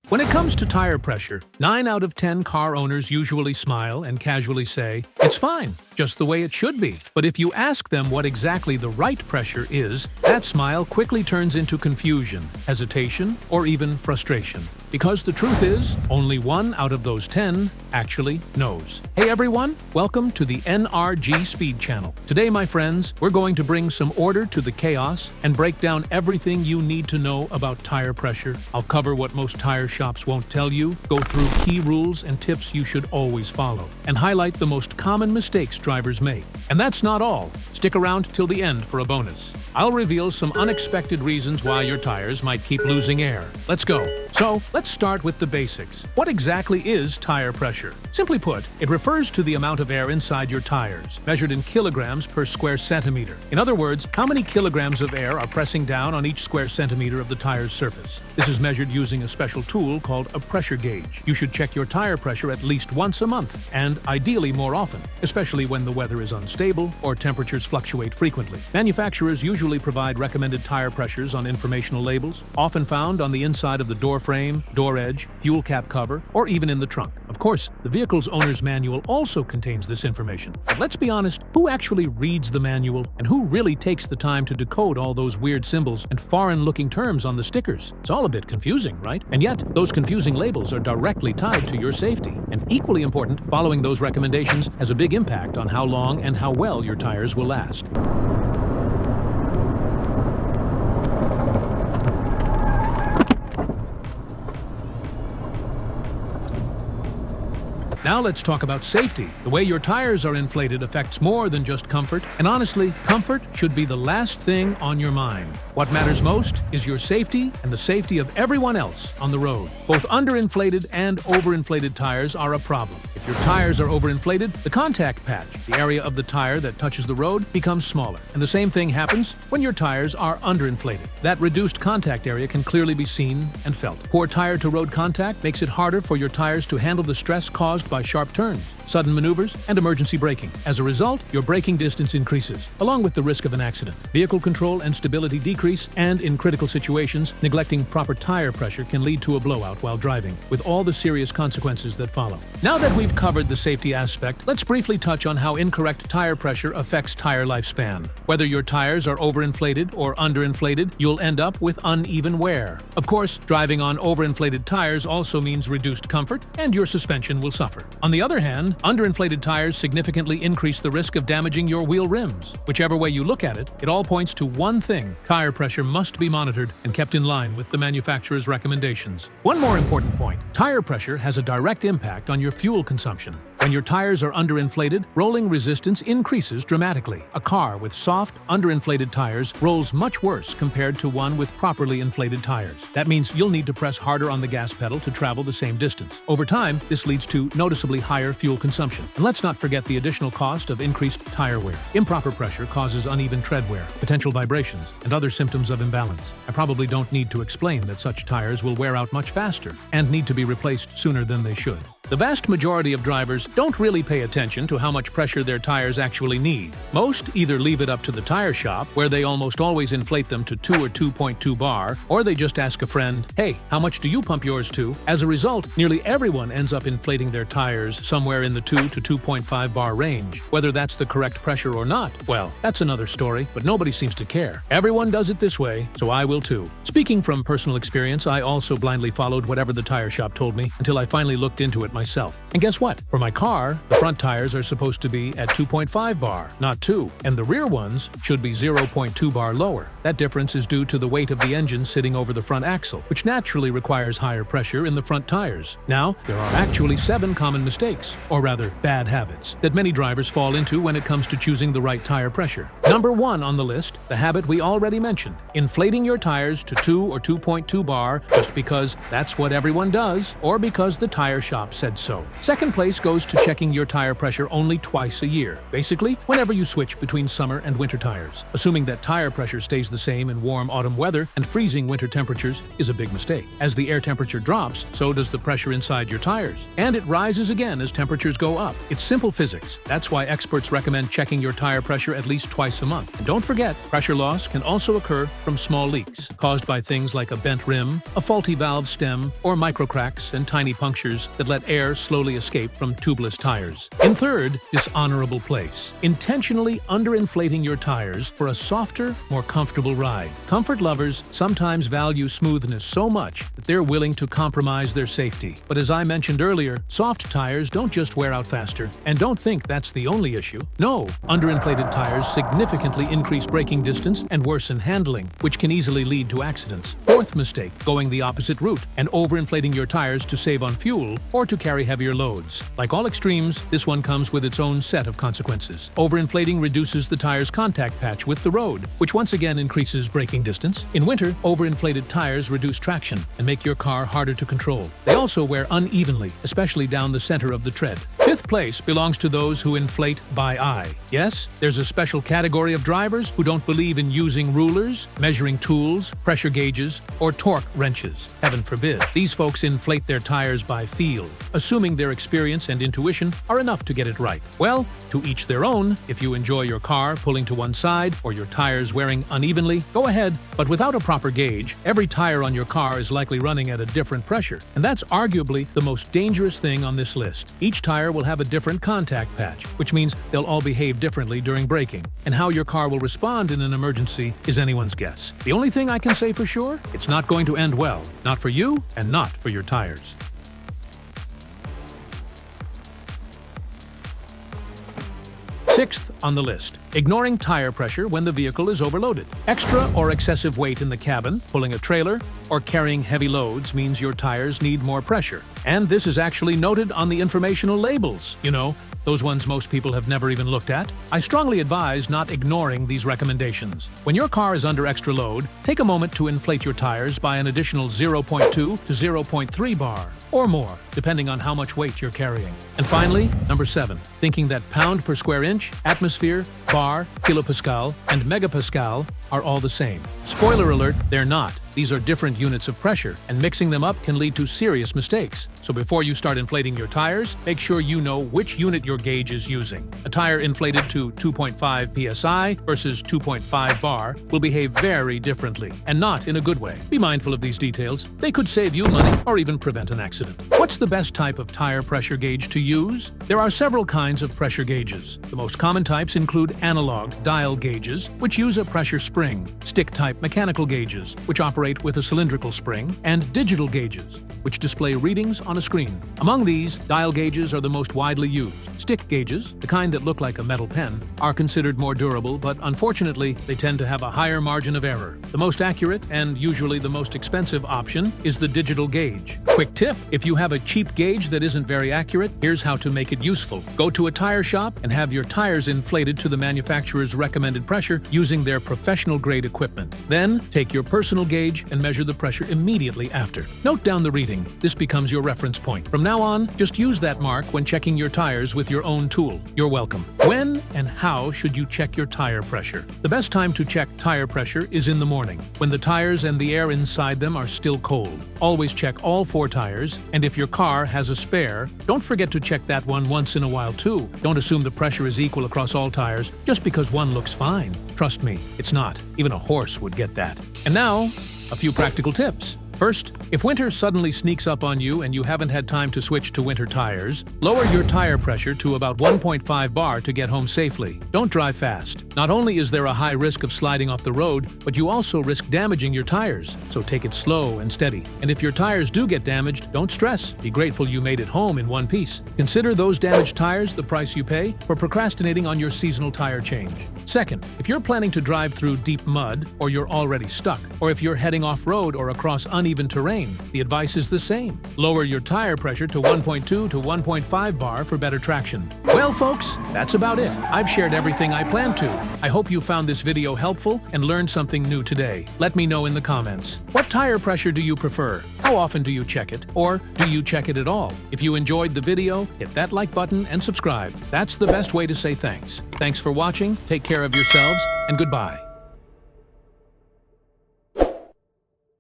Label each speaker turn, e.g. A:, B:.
A: When it comes to tire pressure, 9 out of 10 car owners usually smile and casually say, "It's fine, just the way it should be." But if you ask them what exactly the right pressure is, that smile quickly turns into confusion, hesitation, or even frustration. Because the truth is, only 1 out of those 10 actually knows. Hey everyone, welcome to the NRG Speed Channel. Today, my friends, we're going to bring some order to the chaos and break down everything you need to know about tire pressure. I'll cover what most tire shops won't tell you, go through key rules and tips you should always follow, and highlight the most common mistakes drivers make. And that's not all. Stick around till the end for a bonus. I'll reveal some unexpected reasons why your tires might keep losing air. Let's go. So, let's start with the basics. What exactly is tire pressure? Simply put, it refers to the amount of air inside your tires, measured in kilograms per square centimeter. In other words, how many kilograms of air are pressing down on each square centimeter of the tire's surface. This is measured using a special tool called a pressure gauge. You should check your tire pressure at least once a month, and ideally more often, especially when the weather is unstable or temperatures fluctuate frequently. Manufacturers usually provide recommended tire pressures on informational labels, often found on the inside of the door frame, door edge, fuel cap cover, or even in the trunk. Of course, the vehicle's owner's manual also contains this information. But let's be honest, who actually reads the manual and who really takes the time to decode all those weird symbols and foreign-looking terms on the stickers? It's all a bit confusing, right? And yet, those confusing labels are directly tied to your safety. And equally important, following those recommendations has a big impact on how long and how well your tires will last. Now let's talk about safety. The way your tires are inflated affects more than just comfort, and honestly, comfort should be the last thing on your mind. What matters most is your safety and the safety of everyone else on the road. Both underinflated and overinflated tires are a problem. If your tires are overinflated, the contact patch, the area of the tire that touches the road, becomes smaller. And the same thing happens when your tires are underinflated. That reduced contact area can clearly be seen and felt. Poor tire-to-road contact makes it harder for your tires to handle the stress caused by sharp turns, sudden maneuvers, and emergency braking. As a result, your braking distance increases, along with the risk of an accident. Vehicle control and stability decrease, and in critical situations, neglecting proper tire pressure can lead to a blowout while driving, with all the serious consequences that follow. Now that we've covered the safety aspect, let's briefly touch on how incorrect tire pressure affects tire lifespan. Whether your tires are overinflated or underinflated, you'll end up with uneven wear. Of course, driving on overinflated tires also means reduced comfort, and your suspension will suffer. On the other hand, underinflated tires significantly increase the risk of damaging your wheel rims. Whichever way you look at it, it all points to one thing: tire pressure must be monitored and kept in line with the manufacturer's recommendations. One more important point: tire pressure has a direct impact on your fuel consumption. When your tires are underinflated, rolling resistance increases dramatically. A car with soft, underinflated tires rolls much worse compared to one with properly inflated tires. That means you'll need to press harder on the gas pedal to travel the same distance. Over time, this leads to noticeably higher fuel consumption. And let's not forget the additional cost of increased tire wear. Improper pressure causes uneven tread wear, potential vibrations, and other symptoms of imbalance. I probably don't need to explain that such tires will wear out much faster and need to be replaced sooner than they should. The vast majority of drivers don't really pay attention to how much pressure their tires actually need. Most either leave it up to the tire shop, where they almost always inflate them to 2 or 2.2 bar, or they just ask a friend, "Hey, how much do you pump yours to?" As a result, nearly everyone ends up inflating their tires somewhere in the 2 to 2.5 bar range. Whether that's the correct pressure or not, well, that's another story, but nobody seems to care. Everyone does it this way, so I will too. Speaking from personal experience, I also blindly followed whatever the tire shop told me until I finally looked into it myself. And guess what? For my car, the front tires are supposed to be at 2.5 bar, not 2, and the rear ones should be 0.2 bar lower. That difference is due to the weight of the engine sitting over the front axle, which naturally requires higher pressure in the front tires. Now, there are actually 7 common mistakes, or rather, bad habits, that many drivers fall into when it comes to choosing the right tire pressure. Number 1 on the list, the habit we already mentioned: inflating your tires to 2 or 2.2 bar just because that's what everyone does, or because the tire shop says said so. Second place goes to checking your tire pressure only twice a year, basically whenever you switch between summer and winter tires. Assuming that tire pressure stays the same in warm autumn weather and freezing winter temperatures is a big mistake. As the air temperature drops, so does the pressure inside your tires. And it rises again as temperatures go up. It's simple physics. That's why experts recommend checking your tire pressure at least twice a month. And don't forget, pressure loss can also occur from small leaks, caused by things like a bent rim, a faulty valve stem, or microcracks and tiny punctures that let air slowly escape from tubeless tires. In third, dishonorable place. Intentionally underinflating your tires for a softer, more comfortable ride. Comfort lovers sometimes value smoothness so much that they're willing to compromise their safety. But as I mentioned earlier, soft tires don't just wear out faster. And don't think that's the only issue. No, underinflated tires significantly increase braking distance and worsen handling, which can easily lead to accidents. Fourth mistake, going the opposite route and overinflating your tires to save on fuel or to carry heavier loads. Like all extremes, this one comes with its own set of consequences. Overinflating reduces the tire's contact patch with the road, which once again increases braking distance. In winter, overinflated tires reduce traction and make your car harder to control. They also wear unevenly, especially down the center of the tread. Fifth place belongs to those who inflate by eye. Yes, there's a special category of drivers who don't believe in using rulers, measuring tools, pressure gauges, or torque wrenches. Heaven forbid. These folks inflate their tires by feel, assuming their experience and intuition are enough to get it right. Well, to each their own. If you enjoy your car pulling to one side or your tires wearing unevenly, go ahead. But without a proper gauge, every tire on your car is likely running at a different pressure. And that's arguably the most dangerous thing on this list. Each tire will have a different contact patch, which means they'll all behave differently during braking. And how your car will respond in an emergency is anyone's guess. The only thing I can say for sure, it's not going to end well. Not for you and not for your tires. Sixth on the list, ignoring tire pressure when the vehicle is overloaded. Extra or excessive weight in the cabin, pulling a trailer, or carrying heavy loads means your tires need more pressure. And this is actually noted on the informational labels. You know, those ones most people have never even looked at. I strongly advise not ignoring these recommendations. When your car is under extra load, take a moment to inflate your tires by an additional 0.2 to 0.3 bar, or more, depending on how much weight you're carrying. And finally, number 7, thinking that pound per square inch, atmosphere, bar, kilopascal, and megapascal are all the same. Spoiler alert, they're not. These are different units of pressure, and mixing them up can lead to serious mistakes. So before you start inflating your tires, make sure you know which unit your gauge is using. A tire inflated to 2.5 psi versus 2.5 bar will behave very differently, and not in a good way. Be mindful of these details. They could save you money or even prevent an accident. What's the best type of tire pressure gauge to use? There are several kinds of pressure gauges. The most common types include analog dial gauges, which use a pressure spring, stick-type mechanical gauges, which operate with a cylindrical spring, and digital gauges, which display readings on a screen. Among these, dial gauges are the most widely used. Stick gauges, the kind that look like a metal pen, are considered more durable, but unfortunately, they tend to have a higher margin of error. The most accurate, and usually the most expensive option, is the digital gauge. Quick tip, if you have a cheap gauge that isn't very accurate, here's how to make it useful. Go to a tire shop and have your tires inflated to the manufacturer's recommended pressure using their professional-grade equipment. Then, take your personal gauge and measure the pressure immediately after. Note down the reading. This becomes your reference point. From now on, just use that mark when checking your tires with your own tool. You're welcome. When and how should you check your tire pressure? The best time to check tire pressure is in the morning, when the tires and the air inside them are still cold. Always check all 4 tires, and if your car has a spare, don't forget to check that one once in a while too. Don't assume the pressure is equal across all tires just because one looks fine. Trust me, it's not. Even a horse would get that. And now, a few practical tips. First, if winter suddenly sneaks up on you and you haven't had time to switch to winter tires, lower your tire pressure to about 1.5 bar to get home safely. Don't drive fast. Not only is there a high risk of sliding off the road, but you also risk damaging your tires, so take it slow and steady. And if your tires do get damaged, don't stress. Be grateful you made it home in one piece. Consider those damaged tires the price you pay for procrastinating on your seasonal tire change. Second, if you're planning to drive through deep mud, or you're already stuck, or if you're heading off-road or across uneven uneven terrain, the advice is the same. Lower your tire pressure to 1.2 to 1.5 bar for better traction. Well, folks, that's about it. I've shared everything I planned to. I hope you found this video helpful and learned something new today. Let me know in the comments. What tire pressure do you prefer? How often do you check it? Or do you check it at all? If you enjoyed the video, hit that like button and subscribe. That's the best way to say thanks. Thanks for watching, take care of yourselves, and goodbye.